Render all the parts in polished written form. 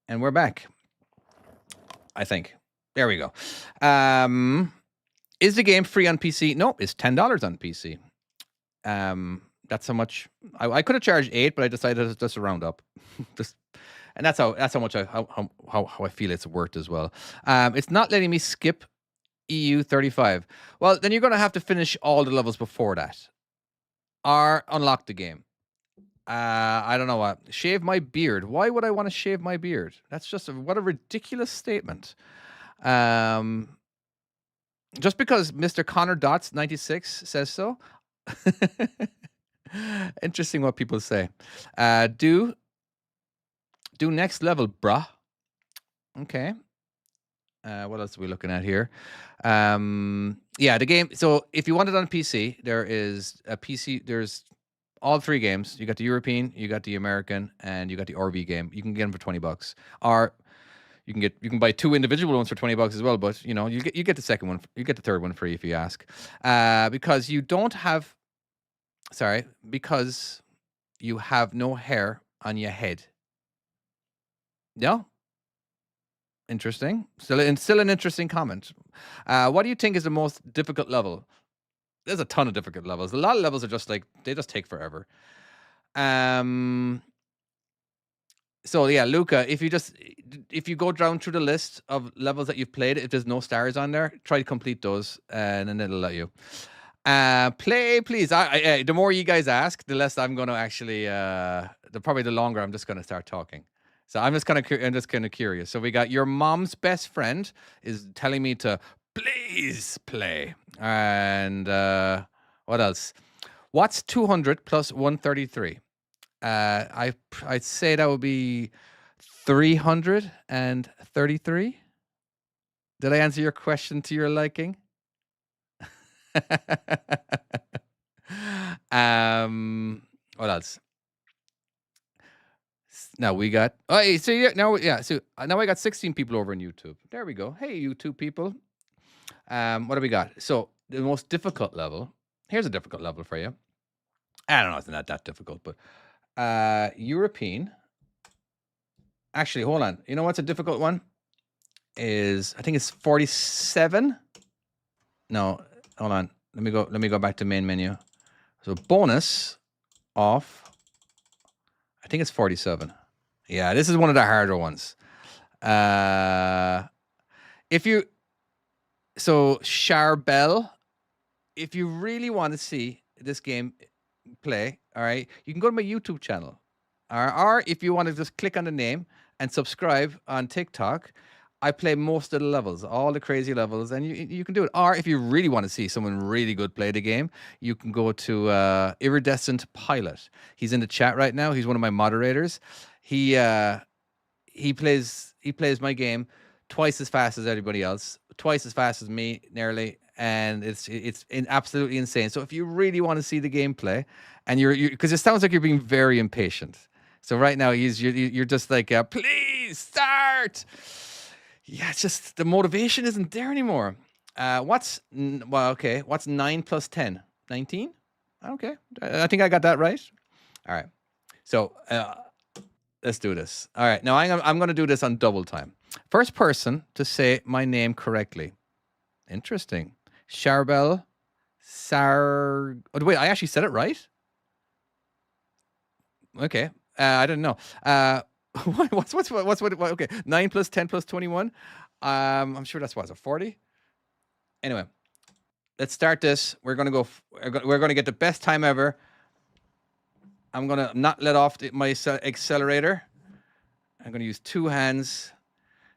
And we're back. I think. There we go. Is the game free on PC? No, it's $10 on PC. That's how much I could have charged 8, but I decided to just round up. Just, and that's how much how I feel it's worth as well. It's not letting me skip EU 35. Well, then you're gonna have to finish all the levels before that. Or unlock the game. I don't know what. Shave my beard. Why would I want to shave my beard? That's just what a ridiculous statement. Just because Mr. Connor Dots 96 says so. Interesting what people say. Do next level, bruh. Okay. What else are we looking at here? Yeah, the game. So if you want it on PC, there is a PC. There's all 3 games. You got the European, you got the American, and you got the RV game. You can get them for $20. Or you can buy 2 individual ones for $20 as well. But you know, you get the second one. You get the third one free if you ask. Because you don't have. Sorry, because you have no hair on your head. No. Interesting. Still an interesting comment. What do you think is the most difficult level? There's a ton of difficult levels. A lot of levels are just like they just take forever. So yeah, Luca, if you go down through the list of levels that you've played, if there's no stars on there, try to complete those, and then it'll let you. Play, please. The more you guys ask, the less I'm gonna actually. The longer I'm just gonna start talking. So I'm just kind of curious. So we got your mom's best friend is telling me to please play, and what else? What's 200 plus 133? I'd say that would be 333. Did I answer your question to your liking? What else? Now we got now I got 16 people over on YouTube. There we go. Hey YouTube people. What do we got? So the most difficult level. Here's a difficult level for you. I don't know, it's not that difficult, but European. Actually, hold on. You know what's a difficult one? I think it's 47. No, hold on. Let me go back to main menu. So bonus off. I think it's 47. Yeah, this is one of the harder ones. Charbel, if you really want to see this game play, all right, you can go to my YouTube channel. Or if you want to just click on the name and subscribe on TikTok, I play most of the levels, all the crazy levels, and you can do it. Or if you really want to see someone really good play the game, you can go to Iridescent Pilot. He's in the chat right now. He's one of my moderators. He plays my game twice as fast as everybody else, twice as fast as me, nearly, and it's absolutely insane. So if you really want to see the gameplay, and you're because it sounds like you're being very impatient. So right now you're just like, please start. Yeah, it's just the motivation isn't there anymore. What's 9 plus 10? 19? Okay, I think I got that right. All right, so let's do this. All right, now I'm going to do this on double time. First person to say my name correctly. Interesting. Charbel Sar. Oh, wait, I actually said it right. Okay, I didn't know. What's okay? 9 plus 10 plus 21. I'm sure that's 40. Anyway, let's start this. We're gonna go. We're gonna get the best time ever. I'm gonna not let off my accelerator. I'm gonna use 2 hands.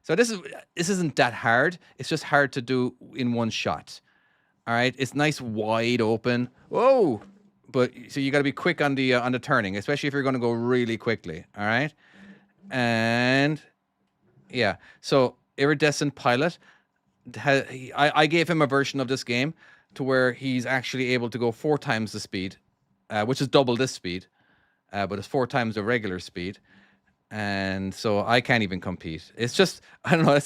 So this isn't that hard. It's just hard to do in one shot. All right, it's nice wide open. Whoa! But so you got to be quick on the turning, especially if you're going to go really quickly. All right, and yeah. So Iridescent Pilot, I gave him a version of this game to where he's actually able to go 4 times the speed, which is double this speed, but it's 4 times the regular speed. And so I can't even compete. It's just, I don't know.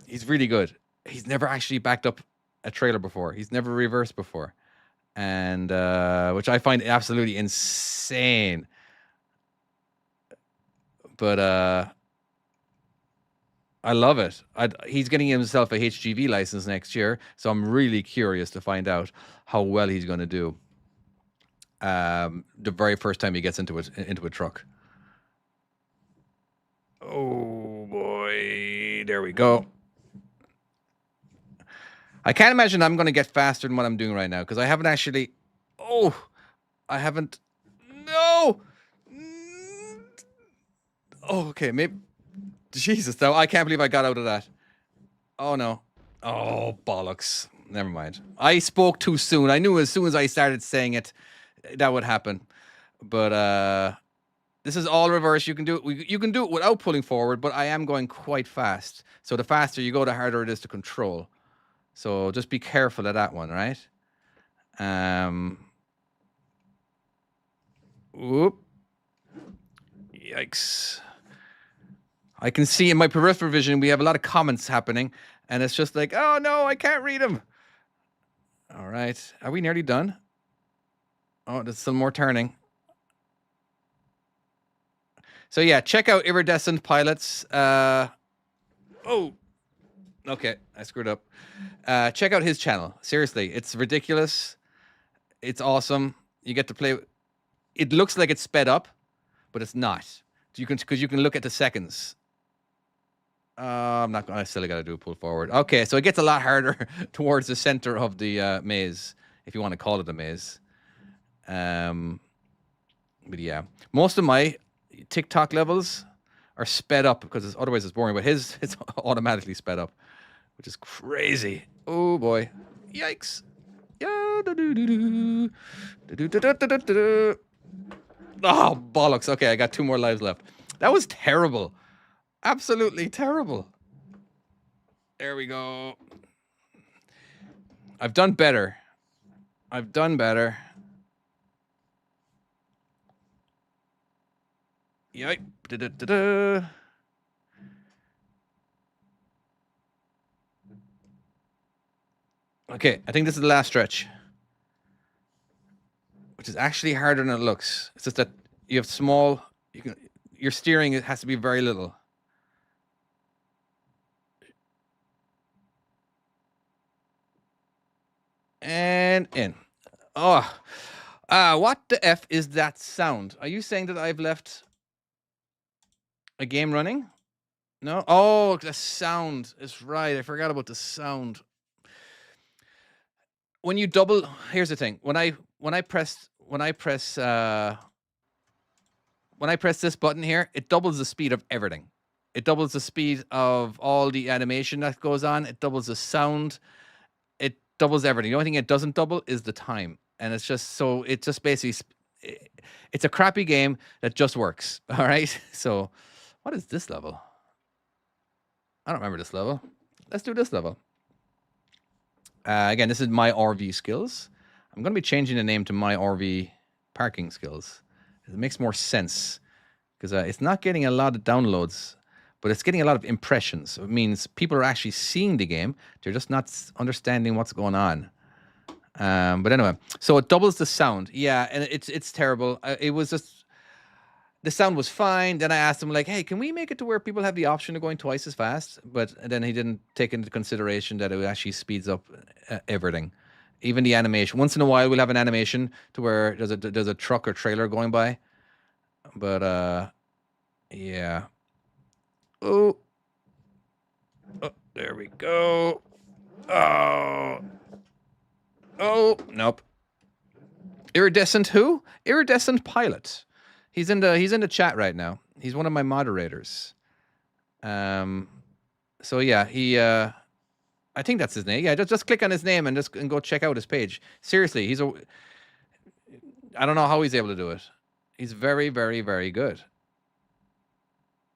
He's really good. He's never actually backed up a trailer before. He's never reversed before, and which I find absolutely insane. But I love it. He's getting himself a HGV license next year, so I'm really curious to find out how well he's going to do. The very first time he gets into a truck. Oh boy, there we go. I can't imagine I'm going to get faster than what I'm doing right now because I haven't actually. Oh, I haven't. No. Oh, okay, maybe. Jesus, though, I can't believe I got out of that. Oh no. Oh bollocks. Never mind. I spoke too soon. I knew as soon as I started saying it, that would happen. But this is all reverse. You can do it. You can do it without pulling forward, but I am going quite fast. So the faster you go, the harder it is to control. So just be careful of that one, right? Whoop. Yikes. I can see in my peripheral vision, we have a lot of comments happening, and it's just like, oh no, I can't read them. All right. Are we nearly done? Oh, there's still more turning. So yeah, check out Iridescent Pilots. Oh, okay, I screwed up. Check out his channel. Seriously, it's ridiculous. It's awesome. You get to play. It looks like it's sped up, but it's not. Because you can look at the seconds. I'm not going. I still got to do a pull forward. Okay, so it gets a lot harder towards the center of the maze, if you want to call it a maze. But yeah, most of my TikTok levels are sped up because otherwise it's boring. But it's automatically sped up, which is crazy. Oh boy, yikes! Oh bollocks! Okay, I got 2 more lives left. That was terrible. Absolutely terrible. There we go. I've done better. I've done better. Yikes. Okay, I think this is the last stretch. Which is actually harder than it looks. It's just that you have small... your steering, it has to be very little. And in. Oh. What the F is that sound? Are you saying that I've left a game running? No? Oh, the sound. It's right. I forgot about the sound. When you double... Here's the thing. When I press this button here, it doubles the speed of everything. It doubles the speed of all the animation that goes on. It doubles the sound. It doubles everything. The only thing it doesn't double is the time. And it's just so, it just basically, it's a crappy game that just works. All right. So what is this level? I don't remember this level. Let's do this level. Again, this is my RV skills. I'm going to be changing the name to my RV parking skills. It makes more sense because it's not getting a lot of downloads, but it's getting a lot of impressions. It means people are actually seeing the game. They're just not understanding what's going on. But anyway, so it doubles the sound. Yeah, and it's terrible. It was just, the sound was fine. Then I asked him, like, hey, can we make it to where people have the option of going twice as fast? But then he didn't take into consideration that it actually speeds up everything. Even the animation. Once in a while, we'll have an animation to where there's a truck or trailer going by. But, yeah. Oh, there we go. Oh, nope. Iridescent who? Iridescent Pilot. He's in the chat right now. He's one of my moderators. So yeah, he I think that's his name. Yeah, just click on his name and go check out his page. Seriously, I don't know how he's able to do it. He's very, very, very good.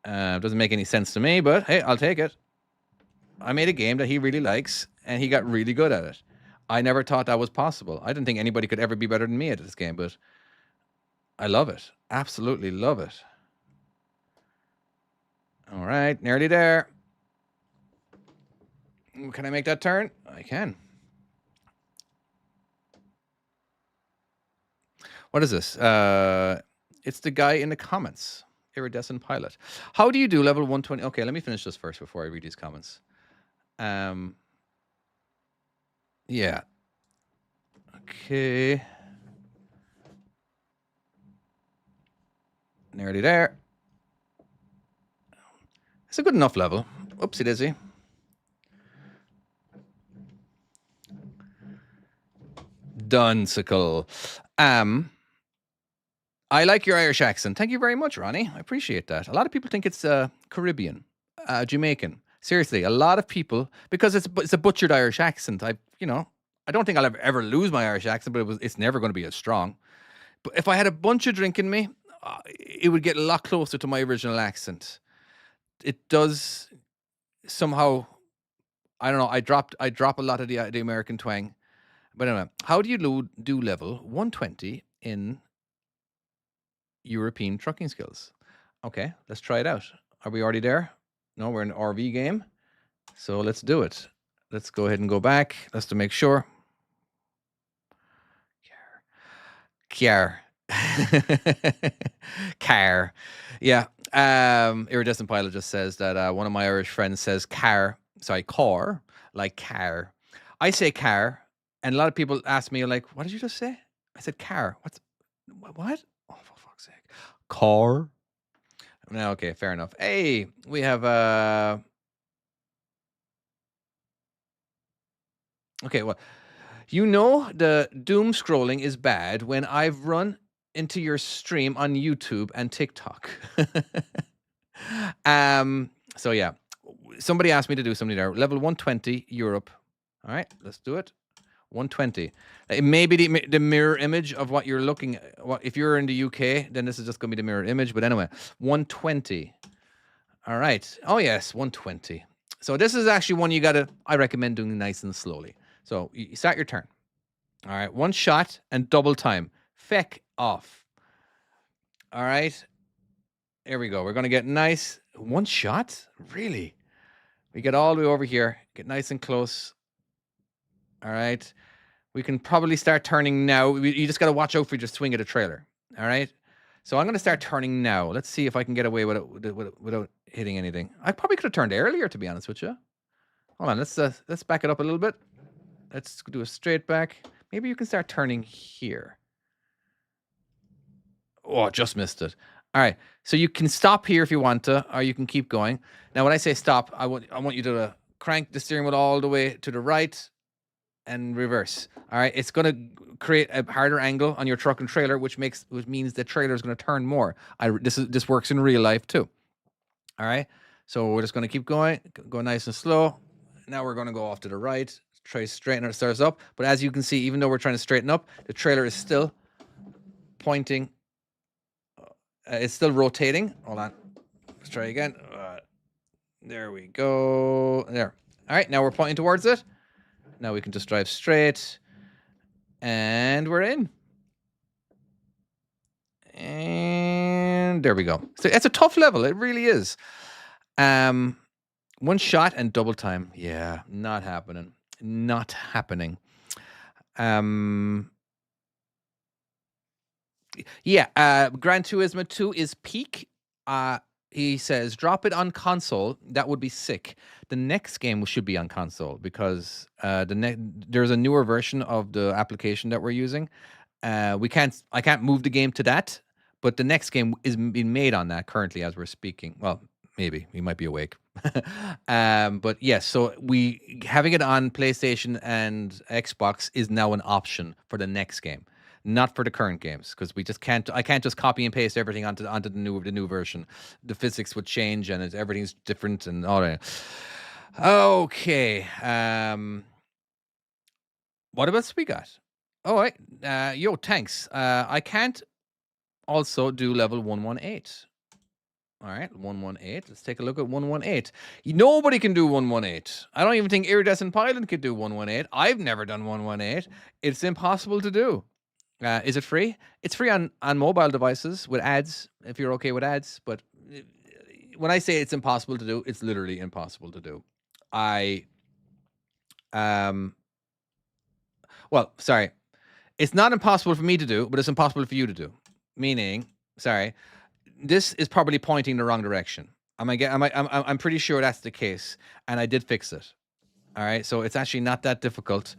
Doesn't make any sense to me, but hey, I'll take it. I made a game that he really likes, and he got really good at it. I never thought that was possible. I didn't think anybody could ever be better than me at this game, but I love it. Absolutely love it. All right, nearly there. Can I make that turn? I can. What is this? It's the guy in the comments. Iridescent Pilot. How do you do level 120? Okay, let me finish this first before I read these comments. Yeah. Okay. Nearly there. It's a good enough level. Oopsie daisy. Dunsicle. I like your Irish accent. Thank you very much, Ronnie. I appreciate that. A lot of people think it's Caribbean, Jamaican. Seriously, a lot of people, because it's a butchered Irish accent. I don't think I'll ever lose my Irish accent, but it's never going to be as strong. But if I had a bunch of drink in me, it would get a lot closer to my original accent. It does somehow. I don't know. I drop a lot of the American twang. But anyway, how do you do level 120 in European trucking skills? Okay, let's try it out. Are we already there? No, we're in an RV game. So let's do it. Let's go ahead and go back. Let's to make sure. Kiar. Car. Yeah. Iridescent Pilot just says that one of my Irish friends says car, like car. I say car, and a lot of people ask me, like, what did you just say? I said car. What? Oh, for fuck's sake. Car. No, okay, fair enough. Hey, we have okay, well, the doom scrolling is bad when I've run into your stream on YouTube and TikTok. So yeah, somebody asked me to do something there. Level 120 Europe. All right, let's do it. 120. It may be the mirror image of what you're looking at. If you're in the UK, then this is just going to be the mirror image. But anyway, 120. All right. Oh, yes, 120. So this is actually one I recommend doing nice and slowly. So you start your turn. All right. One shot and double time. Feck off. All right. Here we go. We're going to get nice. One shot? Really? We get all the way over here. Get nice and close. All right. We can probably start turning now. You just got to watch out for just swing at a trailer. All right. So I'm going to start turning now. Let's see if I can get away without hitting anything. I probably could have turned earlier, to be honest with you. Hold on. Let's back it up a little bit. Let's do a straight back. Maybe you can start turning here. Oh, just missed it. All right. So you can stop here if you want to, or you can keep going. Now, when I say stop, I want you to crank the steering wheel all the way to the right and reverse. All right. It's going to create a harder angle on your truck and trailer, which means the trailer is going to turn more. This works in real life too. All right. So we're just going to keep going, go nice and slow. Now we're going to go off to the right, try to straighten ourselves up. But as you can see, even though we're trying to straighten up, the trailer is still pointing. It's still rotating. Hold on. Let's try again. There we go. There. All right. Now we're pointing towards it. Now we can just drive straight. And we're in. And there we go. So it's a tough level. It really is. One shot and double time. Yeah, not happening. Not happening. Yeah, Gran Turismo 2 is peak. He says, drop it on console. That would be sick. The next game should be on console because there's a newer version of the application that we're using. I can't move the game to that, but the next game is being made on that currently as we're speaking. Well, maybe we might be awake. But yes, so having it on PlayStation and Xbox is now an option for the next game. Not for the current games, because I can't just copy and paste everything onto the new version. The physics would change and everything's different and all that. Okay. What else we got? All right. Yo, thanks. I can't also do level 118. All right, 118. Let's take a look at 118. Nobody can do 118. I don't even think Iridescent Pilot could do 118. I've never done 118. It's impossible to do. Is it free? It's free on mobile devices with ads, if you're okay with ads. But when I say it's impossible to do, it's literally impossible to do. Well, sorry. It's not impossible for me to do, but it's impossible for you to do. Meaning, sorry, this is probably pointing the wrong direction. I'm pretty sure that's the case, and I did fix it. All right, so it's actually not that difficult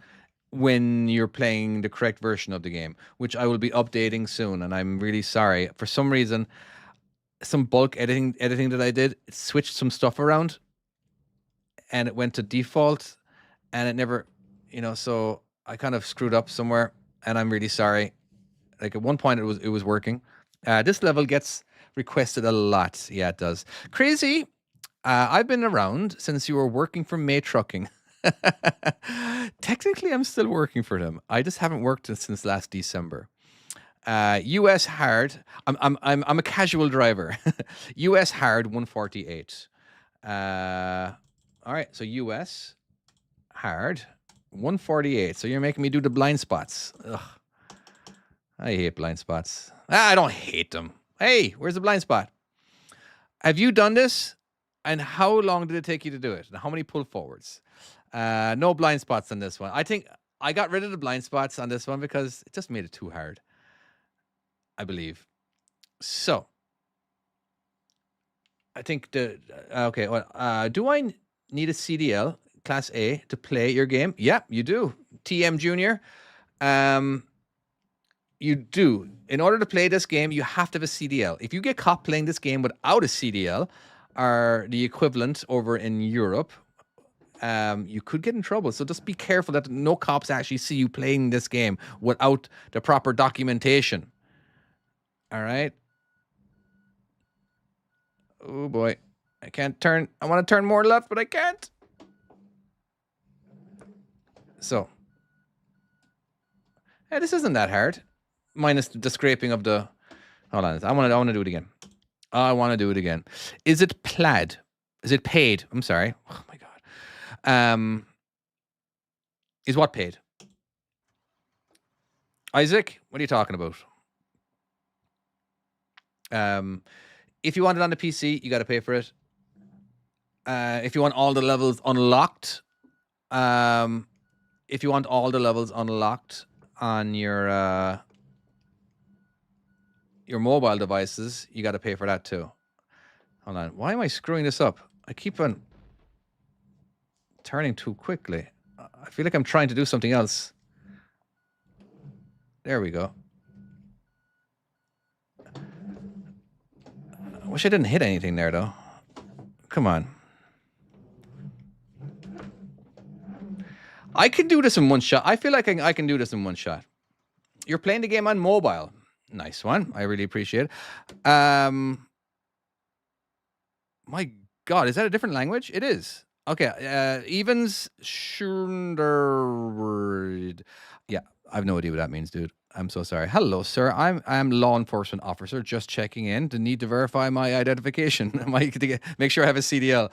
when you're playing the correct version of the game, which I will be updating soon. And I'm really sorry. For some reason, some bulk editing that I did, it switched some stuff around, and it went to default, and it never, so I kind of screwed up somewhere, and I'm really sorry. Like at one point it was working. This level gets requested a lot. Yeah, it does. Crazy. I've been around since you were working for May Trucking. Technically, I'm still working for them. I just haven't worked since last December. US hard. I'm a casual driver. US hard 148. All right, so US hard 148. So you're making me do the blind spots. Ugh. I hate blind spots. I don't hate them. Hey, where's the blind spot? Have you done this? And how long did it take you to do it? And how many pull forwards? No blind spots on this one. I think I got rid of the blind spots on this one because it just made it too hard, I believe. So I think okay. Well, do I need a CDL Class A to play your game? Yeah, you do. TM Junior. You do. In order to play this game, you have to have a CDL. If you get caught playing this game without a CDL, or the equivalent over in Europe, you could get in trouble. So just be careful that no cops actually see you playing this game without the proper documentation. All right. Oh boy, I can't turn. I want to turn more left, but I can't. So, yeah, this isn't that hard. Minus the scraping of the. Hold on, I want to do it again. I want to do it again. Is it plaid? Is it paid? I'm sorry. Oh my god. Is what paid? Isaac, what are you talking about? If you want it on the PC, you got to pay for it. If you want all the levels unlocked, if you want all the levels unlocked on your mobile devices, you got to pay for that too. Hold on. Why am I screwing this up? I keep on turning too quickly. I feel like I'm trying to do something else. There we go. I wish I didn't hit anything there, though. Come on. I can do this in one shot. I feel like I can do this in one shot. You're playing the game on mobile. Nice one. I really appreciate it. My God, is that a different language? It is. Okay. Evans Schunderword. Yeah, I have no idea what that means, dude. I'm so sorry. Hello, sir. I'm law enforcement officer, just checking in. The need to verify my identification. Make sure I have a CDL.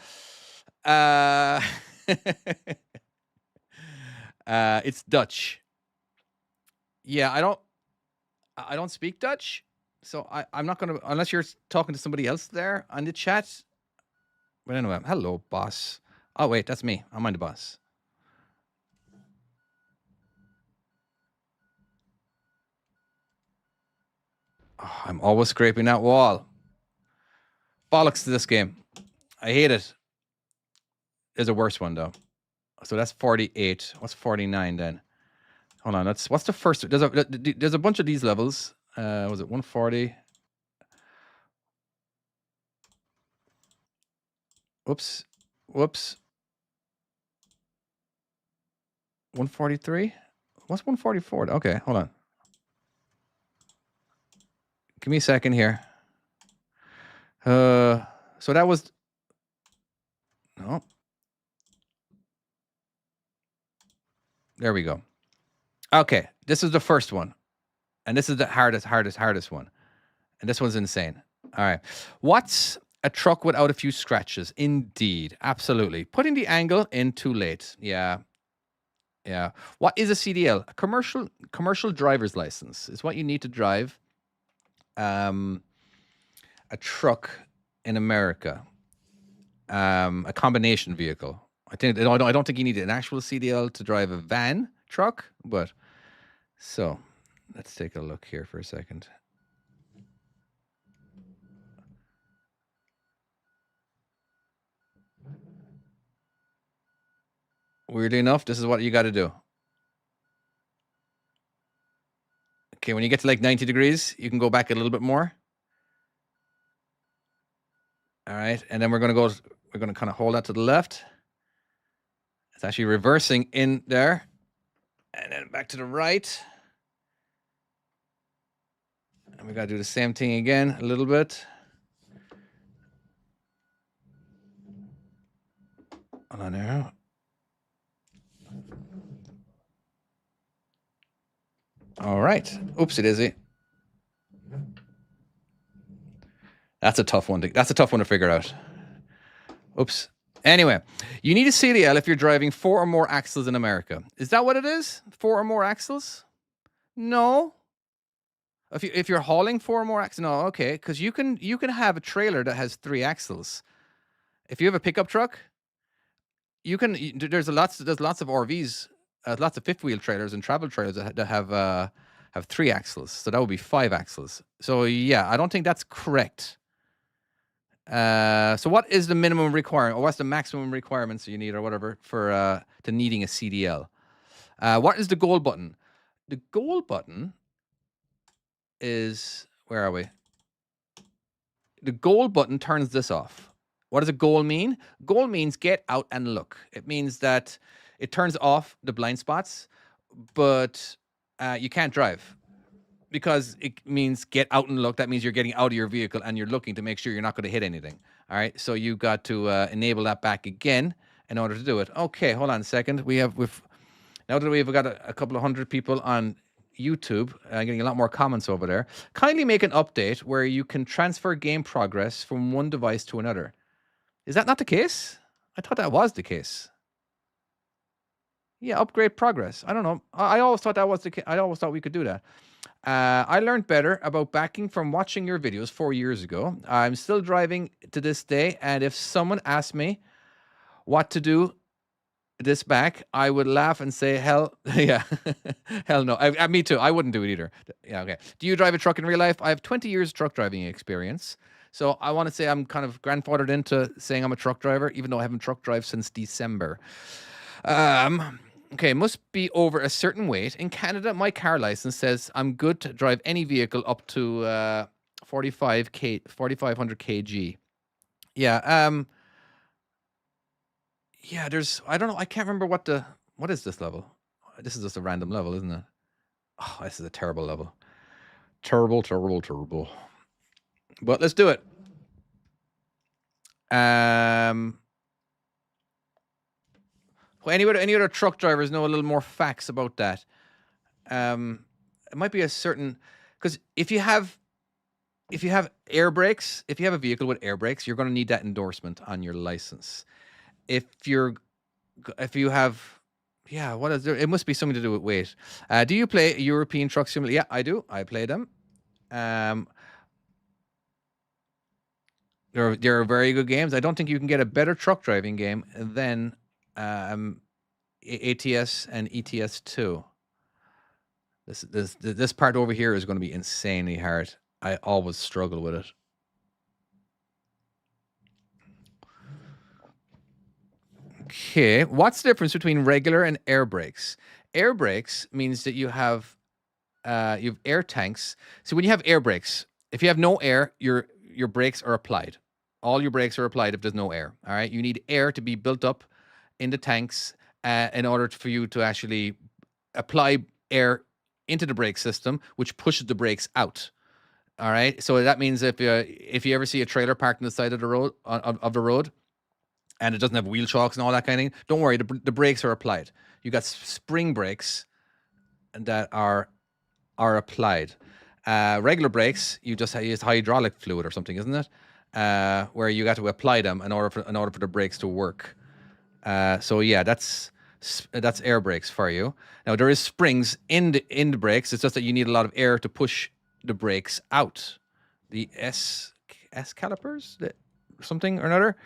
It's Dutch. Yeah, I don't speak Dutch, so I'm not gonna, unless you're talking to somebody else there on the chat. But anyway, hello, boss. Oh wait, that's me. I'm the boss. Oh, I'm always scraping that wall. Bollocks to this game. I hate it. There's a worse one though. So that's 48. What's 49 then? Hold on. What's the first? There's a bunch of these levels. Was it 140? Whoops. 143? What's 144? Okay, hold on. Give me a second here. So that was... No. There we go. Okay, this is the first one. And this is the hardest one. And this one's insane. All right. What's a truck without a few scratches? Indeed. Absolutely. Putting the angle in too late. Yeah. Yeah. What is a CDL? A commercial driver's license is what you need to drive a truck in America. A combination vehicle. I don't think you need an actual CDL to drive a van truck, but so let's take a look here for a second. Weirdly enough, this is what you got to do. Okay, when you get to like 90 degrees, you can go back a little bit more. All right, and then we're going to kind of hold that to the left. It's actually reversing in there. And then back to the right. And we got to do the same thing again a little bit. Hold on there. All right. Oopsie daisy. That's a tough one. That's a tough one to figure out. Oops. Anyway, you need a CDL if you're driving 4 or more axles in America. Is that what it is? 4 or more axles? No. If you're hauling 4 or more axles, no. Okay, because you can have a trailer that has 3 axles. If you have a pickup truck, you can. There's lots of RVs, lots of fifth wheel trailers and travel trailers that have 3 axles. So that would be 5 axles. So yeah, I don't think that's correct. So what is the minimum requirement, or what's the maximum requirements you need, or whatever, for to needing a CDL? What is the goal button? The goal button is, where are we? The goal button turns this off. What does a goal mean? Goal means get out and look. It means that it turns off the blind spots, but you can't drive. Because it means get out and look. That means you're getting out of your vehicle and you're looking to make sure you're not going to hit anything. All right. So you got to enable that back again in order to do it. Okay, hold on a second. Now that we've got a couple of hundred people on YouTube, getting a lot more comments over there. Kindly make an update where you can transfer game progress from one device to another. Is that not the case? I thought that was the case. Yeah, upgrade progress. I don't know. I always thought that was the case. I always thought we could do that. I learned better about backing from watching your videos 4 years ago. I'm still driving to this day, and if someone asked me what to do this back, I would laugh and say, hell, yeah, hell no. Me too. I wouldn't do it either. Yeah, okay. Do you drive a truck in real life? I have 20 years truck driving experience. So I want to say I'm kind of grandfathered into saying I'm a truck driver, even though I haven't truck drive since December. Okay, must be over a certain weight. In Canada, my car license says I'm good to drive any vehicle up to 4,500 kg. Yeah. Yeah. I don't know. I can't remember what is this level. This is just a random level, isn't it? Oh, this is a terrible level. Terrible. But let's do it. Any other truck drivers know a little more facts about that? It might be a certain, because if you have air brakes, if you have a vehicle with air brakes, you're going to need that endorsement on your license. If you have, yeah, what is there? It must be something to do with weight. Do you play European Truck Simulator? Yeah, I do. I play them. They're very good games. I don't think you can get a better truck driving game than ATS and ETS 2. This part over here is going to be insanely hard. I always struggle with it. Okay, what's the difference between regular and air brakes? Air brakes means that you have air tanks. So when you have air brakes, if you have no air, your brakes are applied. All your brakes are applied if there's no air. All right, you need air to be built up in the tanks in order for you to actually apply air into the brake system, which pushes the brakes out. All right, so that means if you ever see a trailer parked on the side of the road of the road, and it doesn't have wheel chocks and all that kind of thing, don't worry, the brakes are applied. You got spring brakes that are applied. Regular brakes, you just use hydraulic fluid or something, isn't it? Where you got to apply them in order for the brakes to work. So yeah, that's air brakes for you. Now there is springs in the brakes. It's just that you need a lot of air to push the brakes out. The S calipers, something or another.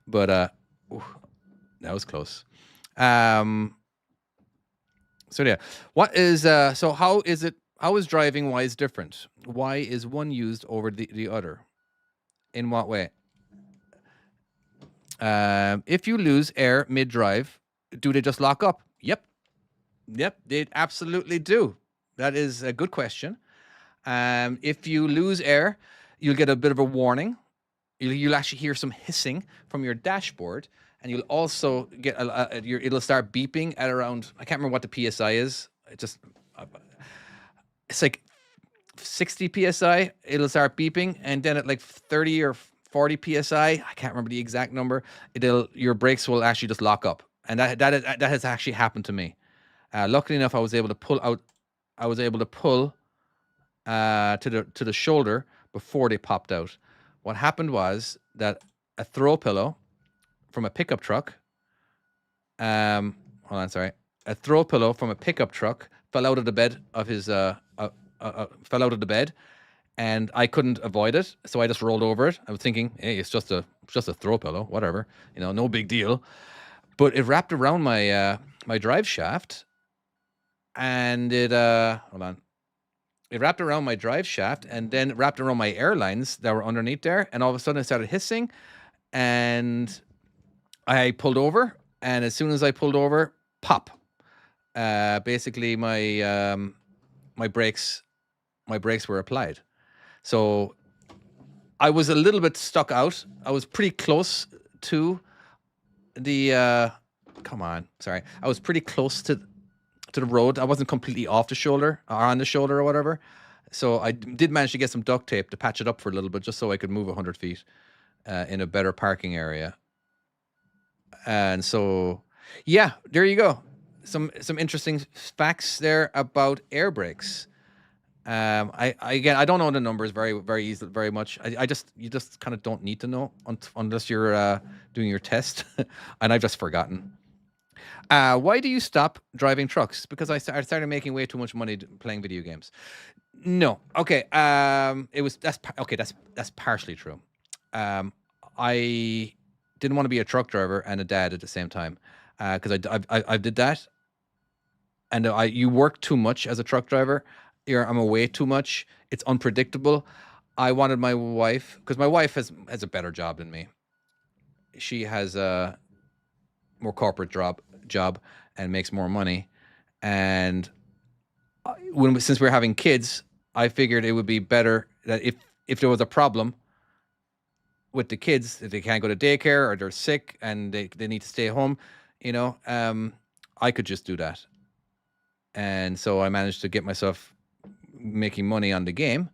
But that was close. So yeah, what is so how is driving wise different? Why is one used over the other? In what way? If you lose air mid-drive, do they just lock up? Yep. Yep, they absolutely do. That is a good question. If you lose air, you'll get a bit of a warning. You'll actually hear some hissing from your dashboard, and you'll also get it'll start beeping at around, I can't remember what the psi is. It's like 60 psi. It'll start beeping, and then at like 30 or 40 psi, I can't remember the exact number. Your brakes will actually just lock up, and that has actually happened to me. Luckily enough, I was able to pull out. I was able to pull to the shoulder before they popped out. What happened was that a throw pillow from a pickup truck. Hold on, sorry. A throw pillow from a pickup truck fell out of the bed of his fell out of the bed, and I couldn't avoid it, so I just rolled over it. I was thinking, hey, it's just a throw pillow, whatever, no big deal. But it wrapped around my my drive shaft, and it hold on. It wrapped around my drive shaft, and then wrapped around my airlines that were underneath there, and all of a sudden it started hissing, and I pulled over, and as soon as I pulled over, pop. Basically, my my brakes were applied. So I was a little bit stuck out. I was pretty close to the come on, sorry. I was pretty close to the road. I wasn't completely off the shoulder or on the shoulder or whatever. So I did manage to get some duct tape to patch it up for a little bit, just so I could move 100 feet in a better parking area. And so, yeah, there you go. Some interesting facts there about air brakes. I don't know the numbers very easily, very much. You just kind of don't need to know unless you're doing your test, and I've just forgotten. Why do you stop driving trucks? Because I started making way too much money playing video games. No, okay. That's partially true. I didn't want to be a truck driver and a dad at the same time, because I did that, and you work too much as a truck driver. I'm away too much. It's unpredictable. I wanted my wife, because my wife has a better job than me. She has a more corporate job and makes more money. And since we're having kids, I figured it would be better that if there was a problem with the kids, if they can't go to daycare or they're sick and they need to stay home, I could just do that. And so I managed to get myself making money on the game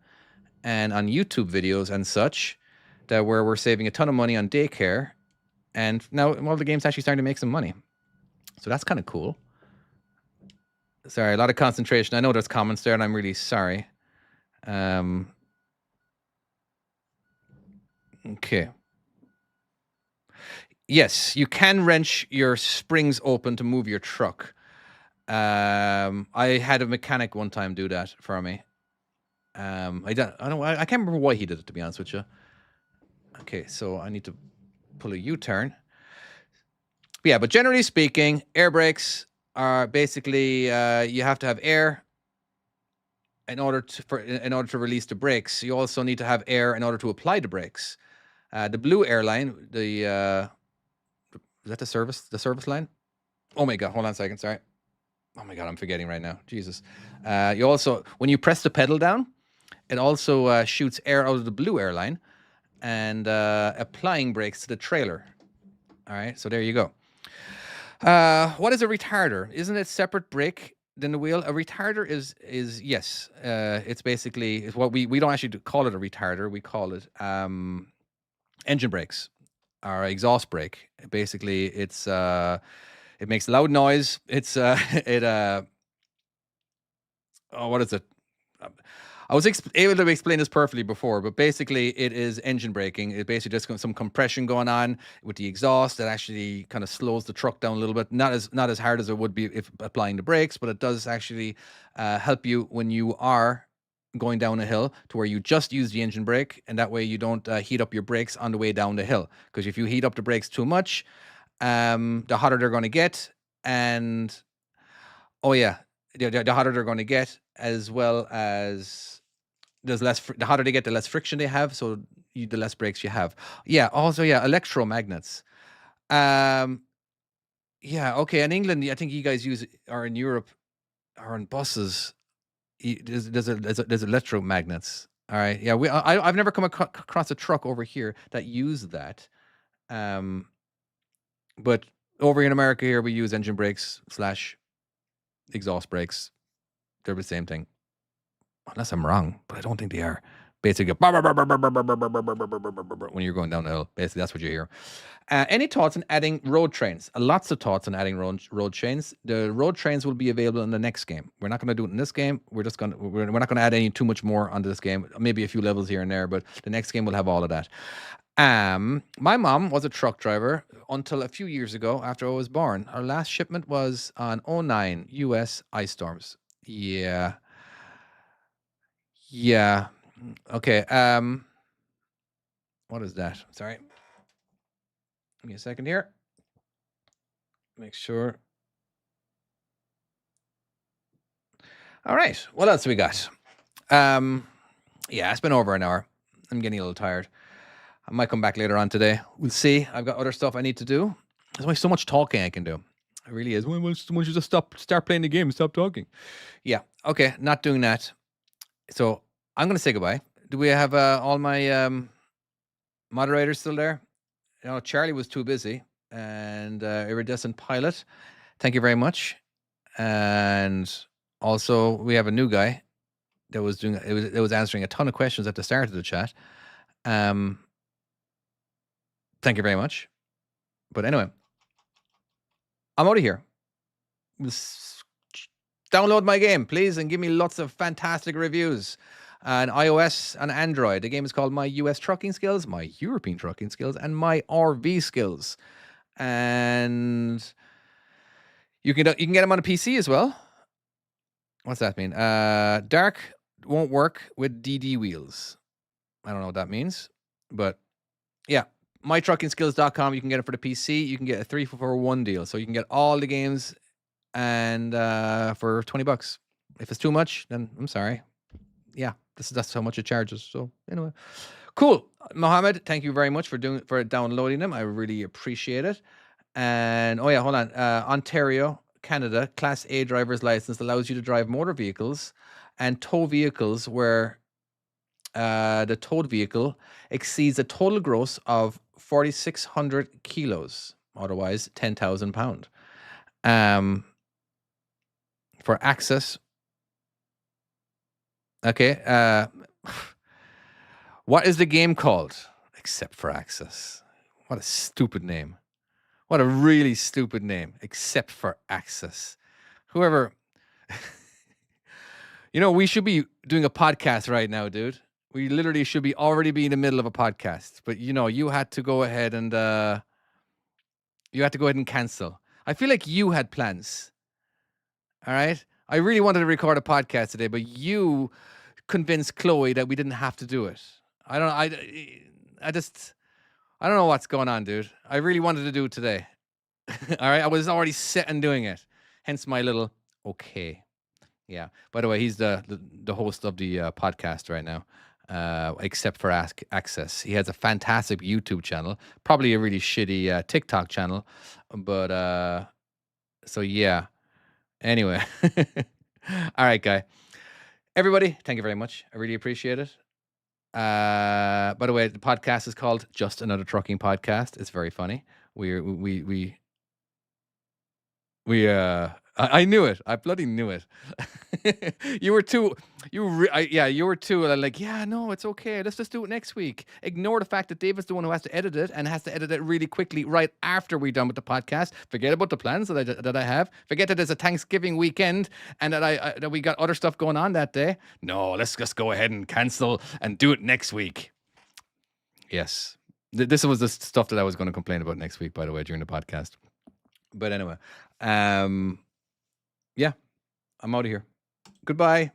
and on YouTube videos and such, that where we're saving a ton of money on daycare. And now the game's actually starting to make some money. So that's kind of cool. Sorry, a lot of concentration. I know there's comments there, and I'm really sorry. Okay. Yes, you can wrench your springs open to move your truck. I had a mechanic one time do that for me. I can't remember why he did it, to be honest with you. Okay, so I need to pull a U-turn. Yeah, but generally speaking, air brakes are basically you have to have air in order to release the brakes. You also need to have air in order to apply the brakes. The Blue airline, is that the service line? Oh my god, hold on a second, sorry. Oh my god, I'm forgetting right now. Jesus. You also, when you press the pedal down, it also shoots air out of the Blue airline and applying brakes to the trailer. All right, so there you go. What is a retarder? Isn't it separate brake than the wheel? A retarder is yes. It's basically what we don't actually call it a retarder. We call it engine brakes or exhaust brake. Basically, it makes loud noise. It's what is it? I was able to explain this perfectly before, but basically it is engine braking. It basically just got some compression going on with the exhaust that actually kind of slows the truck down a little bit. Not as hard as it would be if applying the brakes, but it does actually help you when you are going down a hill, to where you just use the engine brake, and that way you don't heat up your brakes on the way down the hill. Because if you heat up the brakes too much, the hotter they're going to get, and the hotter they're going to get, as well as there's less. The hotter they get, the less friction they have, so the less brakes you have. Yeah. Also, yeah, electromagnets. Yeah, okay. In England, I think you guys or in Europe, or in buses, there's electromagnets. All right. Yeah, I've never come across a truck over here that used that. Um, but over in America here, we use engine brakes slash exhaust brakes. They're the same thing. Unless I'm wrong, but I don't think they are. Basically, when you're going down the hill, basically that's what you hear. Any thoughts on adding road trains? Lots of thoughts on adding road trains. The road trains will be available in the next game. We're not going to do it in this game. We're not going to add any too much more onto this game. Maybe a few levels here and there, but the next game will have all of that. My mom was a truck driver until a few years ago after I was born. Our last shipment was on 09 US ice storms. Yeah. Yeah. Okay. What is that? Sorry. Give me a second here. Make sure. All right. What else we got? Yeah, it's been over an hour. I'm getting a little tired. I might come back later on today. We'll see. I've got other stuff I need to do. There's only so much talking I can do. It really is. Once you just start playing the game, stop talking. Yeah. Okay. Not doing that. So I'm going to say goodbye. Do we have all my moderators still there? Charlie was too busy, and Iridescent Pilot, thank you very much. And also, we have a new guy that was answering a ton of questions at the start of the chat. Thank you very much. But anyway, I'm out of here. Download my game, please, and give me lots of fantastic reviews on iOS and Android. The game is called My US Trucking Skills, My European Trucking Skills, and My RV Skills. And you can get them on a PC as well. What's that mean? Dark won't work with DD wheels. I don't know what that means, but yeah. MyTruckingSkills.com. You can get it for the PC. You can get a 3-for-1 deal, so you can get all the games and for $20. If it's too much, then I'm sorry. Yeah, that's how much it charges. So anyway, cool. Mohammed, thank you very much for downloading them. I really appreciate it. And oh yeah, hold on. Ontario, Canada, Class A driver's license allows you to drive motor vehicles and tow vehicles where the towed vehicle exceeds a total gross of 4,600 kilos, otherwise 10,000 pound. For access. Okay. What is the game called? Except for Access. What a stupid name. What a really stupid name. Except for Access. Whoever. We should be doing a podcast right now, dude. We literally should already be in the middle of a podcast. But you had to go ahead and cancel. I feel like you had plans. All right. I really wanted to record a podcast today, but you convinced Chloe that we didn't have to do it. I don't know what's going on, dude. I really wanted to do it today. All right. I was already set and doing it. Hence my little okay. Yeah. By the way, he's the host of the podcast right now. Except for Access. He has a fantastic YouTube channel, probably a really shitty TikTok channel, but so yeah. Anyway, all right, guy. Everybody, thank you very much. I really appreciate it. By the way, the podcast is called Just Another Trucking Podcast. It's very funny. I knew it. I bloody knew it. You were too. You were too. Like, yeah, no, it's okay. Let's just do it next week. Ignore the fact that David's the one who has to edit it and has to edit it really quickly right after we're done with the podcast. Forget about the plans that I have. Forget that there's a Thanksgiving weekend and that we got other stuff going on that day. No, let's just go ahead and cancel and do it next week. Yes, this was the stuff that I was going to complain about next week. By the way, during the podcast. But anyway, yeah, I'm out of here. Goodbye.